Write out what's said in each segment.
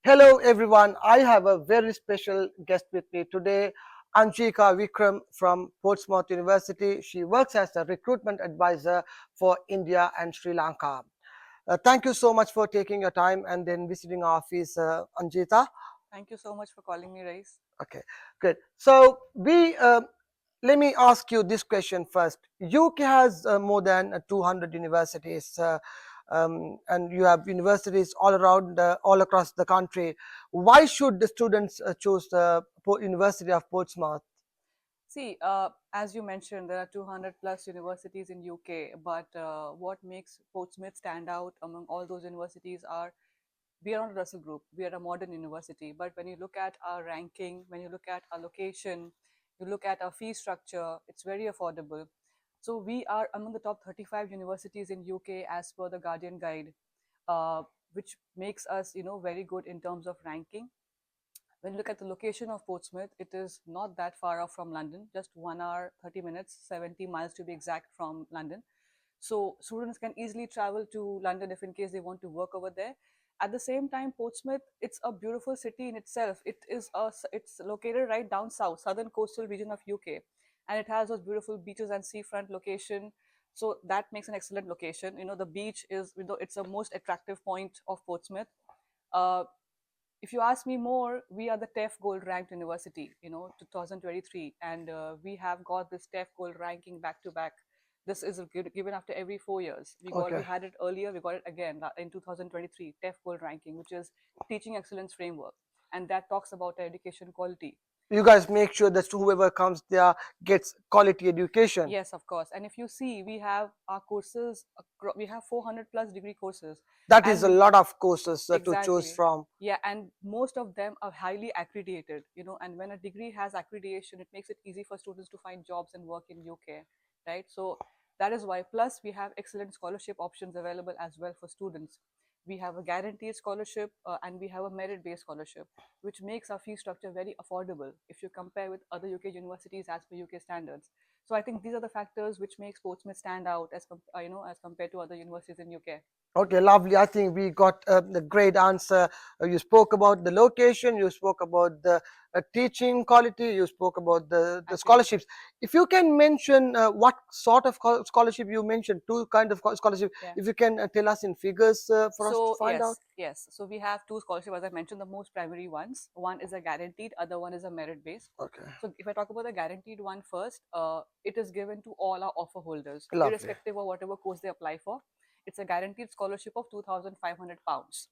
Hello everyone, I have a very special guest with me today, Angita Vikram from Portsmouth University. She works as a recruitment advisor for India and Sri Lanka. Thank you so much for taking your time and then visiting our office, Angita. Thank you so much for calling me, Rais. Okay, good. So let me ask you this question first. UK has more than 200 universities, and you have universities all around, all across the country. Why should the students choose the University of Portsmouth? See, as you mentioned, there are 200 plus universities in UK, but what makes Portsmouth stand out among all those universities are we are not a Russell Group, we are a modern university. But when you look at our ranking, when you look at our location, you look at our fee structure, it's very affordable. So we are among the top 35 universities in UK as per the Guardian Guide, uh, which makes us, very good in terms of ranking. When you look at the location of Portsmouth, it is not that far off from London, just 1 hour, 30 minutes, 70 miles to be exact from London. So students can easily travel to London if in case they want to work over there. At the same time, Portsmouth, it's a beautiful city in itself. It's located right down south, southern coastal region of UK, and it has those beautiful beaches and seafront location. So that makes an excellent location. The beach is, it's the most attractive point of Portsmouth. Uh, if you ask me more, we are the TEF Gold ranked university, 2023, and we have got this TEF Gold ranking back to back. This is given after every 4 years. We Okay. had it earlier, we got it again in 2023, TEF Gold ranking, which is Teaching Excellence Framework, and that talks about education quality. You guys make sure that whoever comes there gets quality education. Yes, of course. And if you see, we have our courses, we have 400 plus degree courses, That is a and lot of courses to choose exactly. from. Yeah, and most of them are highly accredited, and when a degree has accreditation, it makes it easy for students to find jobs and work in UK, right? So that is why. Plus, we have excellent scholarship options available as well for students. We have a guaranteed scholarship and we have a merit based scholarship, which makes our fee structure very affordable if you compare with other UK universities as per UK standards. So I think these are the factors which make Portsmouth stand out as compared to other universities in UK. Okay, lovely. I think we got the great answer. You spoke about the location, you spoke about the teaching quality, you spoke about the Accreditation. scholarships. If you can mention what sort of scholarship you mentioned, two kind of scholarship, Yeah. if you can tell us in figures for us to So find out. yes. So we have two scholarships, as I mentioned, the most primary ones. One is a guaranteed, other one is a merit based. Okay, So if I talk about the guaranteed one first, it is given to all our offer holders, lovely. irrespective of whatever course they apply for. It's a guaranteed scholarship of £2,500.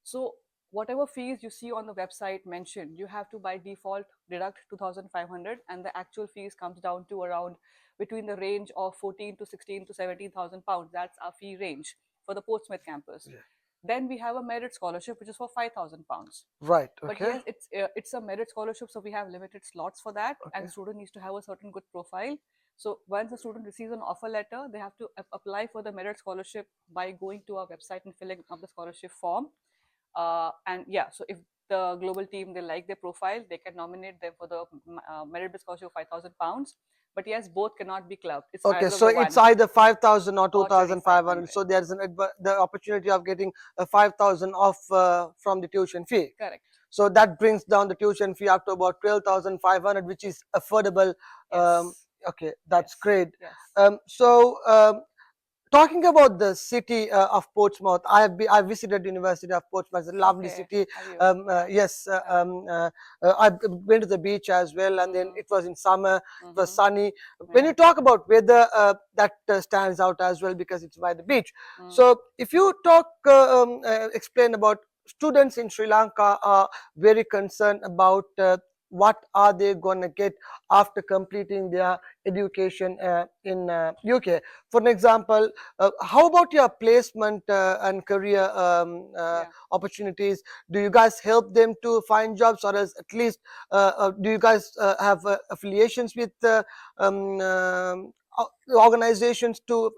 So whatever fees you see on the website mentioned, you have to by default deduct 2,500, and the actual fees comes down to around between the range of 14 to 16 to 17,000 pounds. That's our fee range for the Portsmouth campus. Yeah. Then we have a merit scholarship, which is for £5,000. Right. But Okay. yes, it's a merit scholarship, so we have limited slots for that, and Okay. the student needs to have a certain good profile. So once the student receives an offer letter, they have to apply for the merit scholarship by going to our website and filling up the scholarship form. And yeah, so if the global team they like their profile, they can nominate them for the merit scholarship of £5,000. But yes, both cannot be clubbed. It's Okay, either of so the it's one either 5,000 or or 2,500. 2,500. So there's the opportunity of getting a 5,000 off from the tuition fee. Correct. So that brings down the tuition fee up to about 12,500, which is affordable. Um, Yes. okay, that's Yes. great. Yes. Talking about the city of Portsmouth, I visited University of Portsmouth. It's a lovely Okay. city. Have you? Yeah. Yes, Correct. I've been to the beach as well, and then Mm-hmm. it was in summer. It was Mm-hmm. sunny. When Yeah. you talk about weather, that stands out as well because it's by the beach. Mm. So, if you explain about students in Sri Lanka are very concerned about what are they going to get after completing their education in UK. For an example, how about your placement and career Yeah. opportunities? Do you guys help them to find jobs, or as at least do you guys have affiliations with organizations to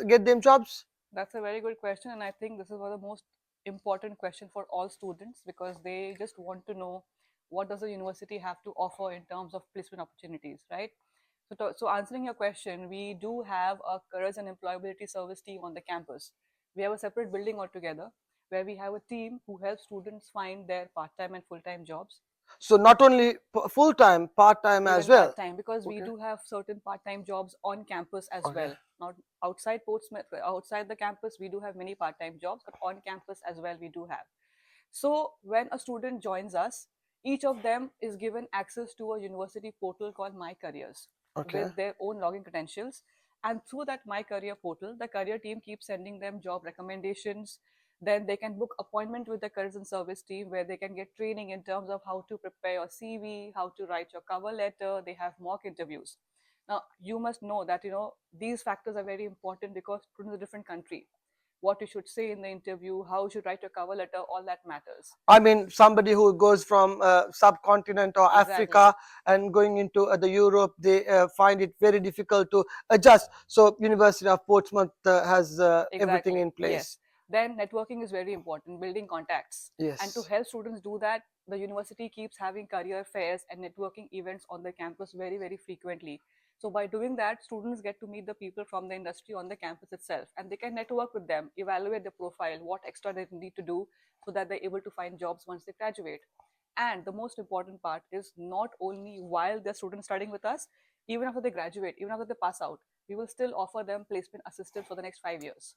get them jobs? That's a very good question, and I think this is one of the most important question for all students because they just want to know what does the university have to offer in terms of placement opportunities, right? So answering your question, we do have a careers and employability service team on the campus. We have a separate building altogether where we have a team who helps students find their part-time and full-time jobs. So not only full time, part time as Even well. part-time, because we Okay. do have certain part-time jobs on campus as Okay. well. Not outside Portsmouth, outside the campus, we do have many part-time jobs, but on campus as well, we do have. So when a student joins us, each of them is given access to a university portal called My Careers Okay. with their own login credentials. And through that My Career portal, the career team keeps sending them job recommendations. Then they can book appointment with the careers and service team where they can get training in terms of how to prepare your CV, how to write your cover letter. They have mock interviews. Now you must know that these factors are very important because students in a different country, what you should say in the interview, how you should write your cover letter, all that matters. I mean, somebody who goes from subcontinent or Exactly. Africa and going into the Europe, they find it very difficult to adjust. So, University of Portsmouth has everything Exactly. in place. Yes. Then networking is very important, building contacts. And to Yes. help students do that, the university keeps having career fairs and networking events on the campus very, very frequently. So by doing that, students get to meet the people from the industry on the campus itself, and they can network with them, evaluate their profile, what extra they need to do so that they're able to find jobs once they graduate. And the most important part is not only while they're students studying with us, even after they graduate, even after they pass out, we will still offer them placement assistance for the next 5 years.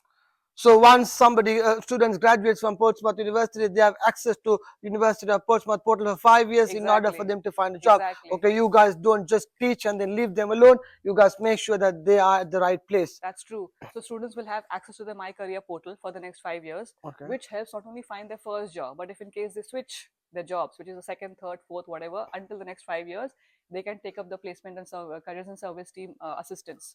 So once somebody students graduates from Portsmouth University, they have access to University of Portsmouth portal for 5 years in order for Exactly. them to find a job. Exactly. Okay, you guys don't just teach and then leave them alone. You guys make sure that they are at the right place. That's true. So students will have access to the My Career portal for the next 5 years, Okay. which helps not only find their first job, but if in case they switch their jobs, which is the second, third, fourth, whatever, until the next 5 years, they can take up the placement and careers and service team assistance.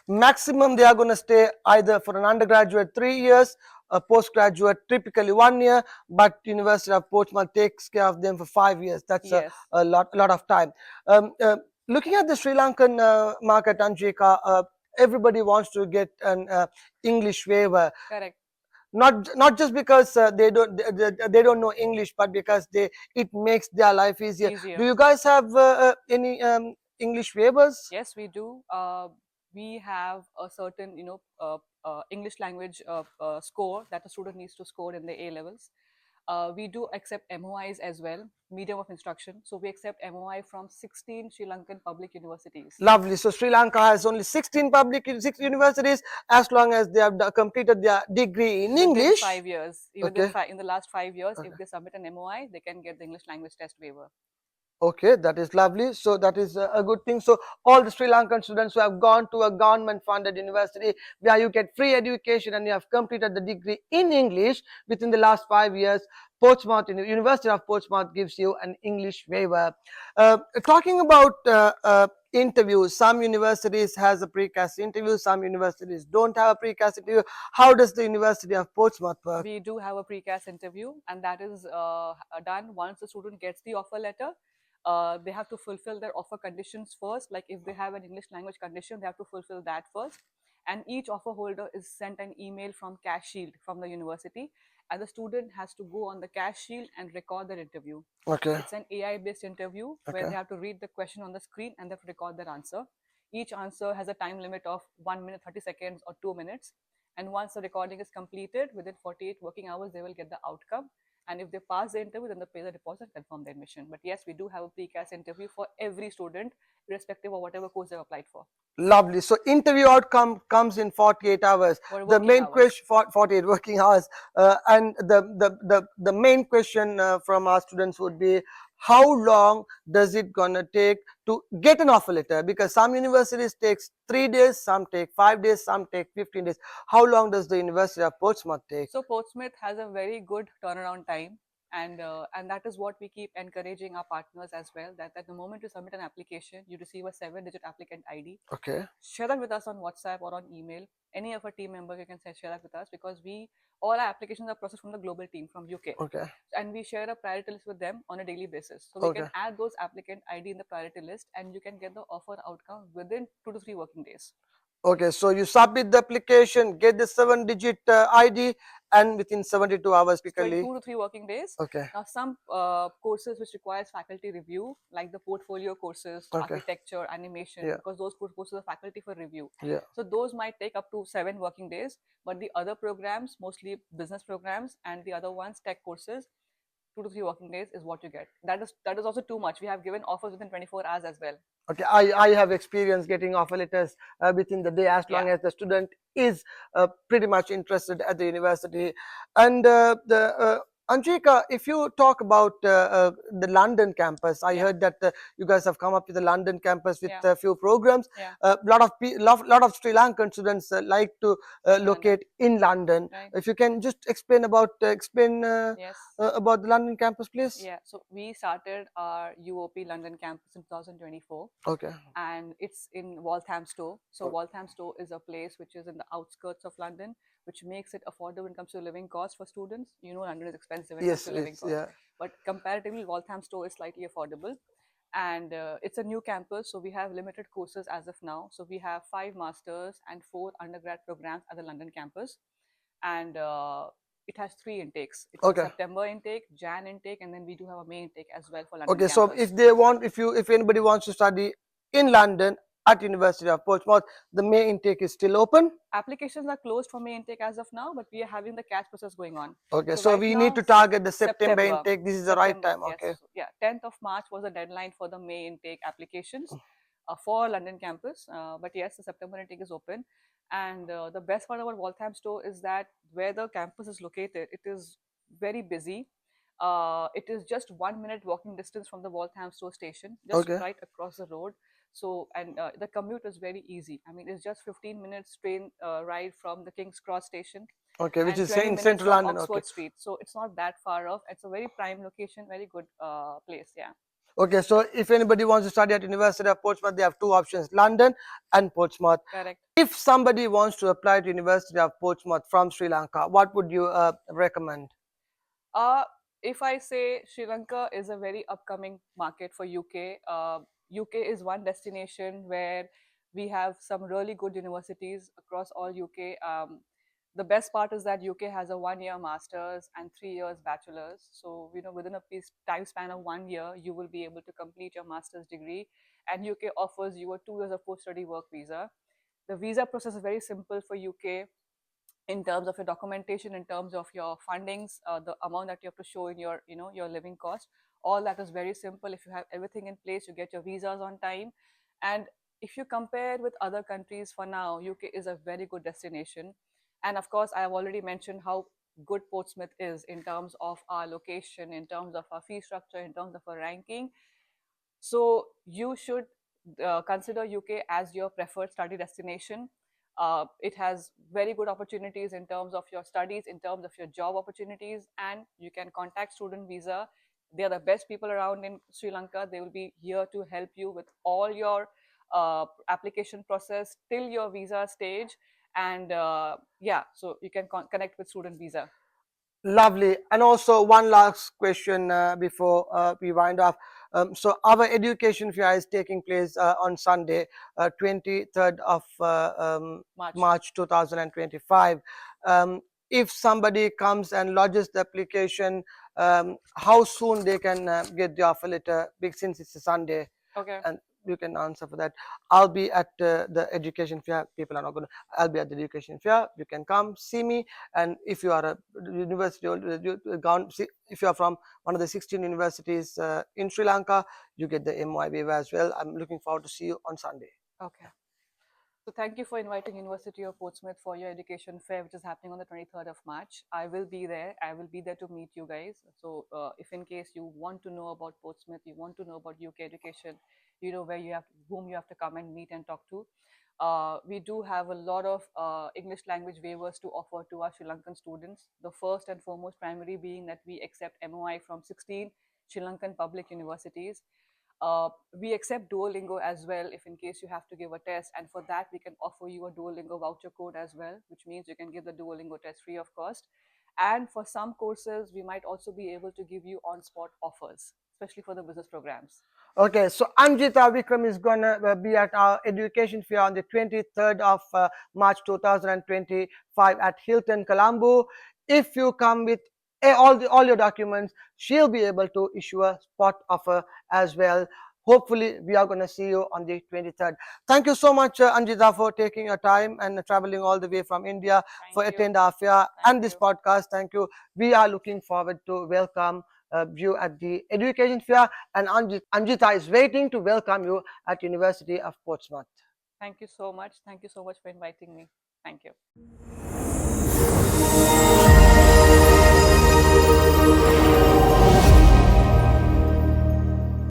Maximum they are going to stay either for an undergraduate 3 years, a postgraduate typically 1 year, but University of Portsmouth takes care of them for 5 years. That's Yes. a lot of time. um, uh, Looking at the Sri Lankan market, Anjika, everybody wants to get an English waiver, Correct. not just because they don't know English, but because they it makes their life easier. Do Easier. you guys have any English waivers? Yes, we do. We have a certain, English language score that a student needs to score in the A levels. We do accept MOIs as well, medium of instruction. So we accept MOI from 16 Sri Lankan public universities Lovely. So Sri Lanka has only 16 six universities as long as they have completed their degree in within English. 5 years. Even Okay. in the last 5 years, Okay. if they submit an MOI, they can get the English language test waiver. Okay, that is lovely. So that is a good thing. So all the Sri Lankan students who have gone to a government-funded university where you get free education and you have completed the degree in English within the last 5 years, Portsmouth University of Portsmouth gives you an English waiver. Talking about interviews, some universities has a precast interview, some universities don't have a precast interview. How does the University of Portsmouth work? We do have a precast interview, and that is done once the student gets the offer letter. They have to fulfill their offer conditions first. Like if they have an English language condition, they have to fulfill that first. And each offer holder is sent an email from Cash Shield from the university, and the student has to go on the Cash Shield and record their interview. Okay. It's an AI based interview where Okay. they have to read the question on the screen and they have to record their answer. Each answer has a time limit of 1 minute 30 seconds or 2 minutes. And once the recording is completed, within 48 working hours, they will get the outcome. And if they pass the interview, then they pay the deposit and confirm the admission. But yes, we do have a precast interview for every student, irrespective of whatever course they've applied for. Lovely. So interview outcome comes in 48 hours. For The working main hours. question for 48 working hours, and the main question from our students would be, how long does it gonna take to get an offer letter? Because some universities takes 3 days, some take 5 days, some take 15 days. How long does the University of Portsmouth take? So Portsmouth has a very good turnaround time, and that is what we keep encouraging our partners as well. That at the moment you submit an application, you receive a 7-digit applicant ID. Okay. Share that with us on WhatsApp or on email. Any of our team member you can say share that with us, because we all our applications are processed from the global team from UK, Okay. and we share a priority list with them on a daily basis. So we Okay. can add those applicant ID in the priority list, and you can get the offer outcome within 2 to 3 working days. Okay, so you submit the application, get the 7-digit ID, and within 72 hours, It's like typically. 2 to 3 working days. Okay, Now, some courses which requires faculty review, like the portfolio courses, okay, architecture, animation, yeah, because those courses are faculty for review. yeah. So those might take up to 7 working days. But the other programs, mostly business programs, and the other ones, tech courses, 2 to 3 working days is what you get. That is also too much. We have given offers within 24 hours as well. Okay, I have experience getting offer letters within the day, as long Yeah, as the student is pretty much interested at the university. And the Anjika, if you talk about the London campus, I yeah, heard that you guys have come up with the London campus with yeah, a few programs. yeah. Lot of Sri Lankan students like to Come to London, locate in London. right? If you can just explain Yes. about the London campus, please. Yeah, so we started our UOP London campus in 2024, Okay. and it's in Walthamstow. So Okay. Walthamstow is a place which is in the outskirts of London, which makes it affordable when it comes to living cost for students. You know, London is expensive when it comes Yes, to living it's cost, yeah. but comparatively, Walthamstow is slightly affordable. And it's a new campus, so we have limited courses as of now. So we have 5 masters and 4 undergrad programs at the London campus, and it has 3 intakes. It's a Okay. September intake, Jan intake, and then we do have a May intake as well for London Okay, so campus. if anybody wants to study in London at University of Portsmouth, the May intake is still open. Applications are closed for May intake as of now, but we are having the catch process going on. Okay, So so right we need now, to target the September September, intake. This is the right September, time. yes, Okay. so yeah, 10th of March was the deadline for the May intake applications for London campus. But yes, the September intake is open, and the best part about Walthamstow is that where the campus is located, it is very busy. It is just 1 minute walking distance from the Walthamstow station, just Okay. right across the road. So, and the commute is very easy. I mean, it's just 15 minutes train ride from the King's Cross station Okay, which and is 20 in minutes central from London. Okay. Oxford Street. So it's not that far off. It's a very prime location, very good place. Yeah, Okay, so if anybody wants to study at University of Portsmouth, they have two options: London and Portsmouth. correct. If somebody wants to apply to University of Portsmouth from Sri Lanka, what would you recommend? Uh, if I say Sri Lanka is a very upcoming market for UK, UK is one destination where we have some really good universities across all UK. The best part is that UK has a 1 year master's and 3 years bachelor's. So, you know, within a time span of 1 year, you will be able to complete your master's degree. And UK offers you a 2 years of post study work visa. The visa process is very simple for UK in terms of your documentation, in terms of your fundings, the amount that you have to show in your, you know, your living cost. All that is very simple. If you have everything in place, you get your visas on time. And if you compare with other countries, for now, UK is a very good destination. And of course, I have already mentioned how good Portsmouth is in terms of our location, in terms of our fee structure, in terms of our ranking. So you should consider UK as your preferred study destination. It has very good opportunities in terms of your studies, in terms of your job opportunities, and you can contact student visa. They are the best people around in Sri Lanka. They will be here to help you with all your application process till your visa stage. And yeah, so you can connect with student visa. Lovely. And also one last question before we wind up. So our education fair is taking place on Sunday, 23rd of March. March 2025. Um, if somebody comes and lodges the application, how soon they can get the offer letter, since it's a Sunday? Okay. And you can answer for that. I'll be at the education fair. People are not going to. I'll be at the education fair. You can come see me. And if you are a university, if you are from one of the 16 universities in Sri Lanka, you get the MY waiver as well. I'm looking forward to see you on Sunday. Okay. So thank you for inviting University of Portsmouth for your education fair, which is happening on the 23rd of March. I will be there. I will be there to meet you guys. So if in case you want to know about Portsmouth, you want to know about UK education, you know where you have, whom you have to come and meet and talk to. We do have a lot of English language waivers to offer to our Sri Lankan students. The first and foremost primary being that we accept MOI from 16 Sri Lankan public universities. We accept Duolingo as well if in case you have to give a test, and for that we can offer you a Duolingo voucher code as well, which means you can give the Duolingo test free of cost. And for some courses, we might also be able to give you on-spot offers, especially for the business programs. Okay, so Angita Vikram is gonna be at our education fair on the 23rd of March 2025 at Hilton, Colombo. If you come with all your documents, she'll be able to issue a spot offer as well. Hopefully, we are gonna see you on the 23rd. Thank you so much, Anjita, for taking your time and traveling all the way from India for Thank you. attend our fair Thank and this you. podcast. Thank you. We are looking forward to welcome you at the education fair, and Anjita is waiting to welcome you at University of Portsmouth. Thank you so much. Thank you so much for inviting me. Thank you.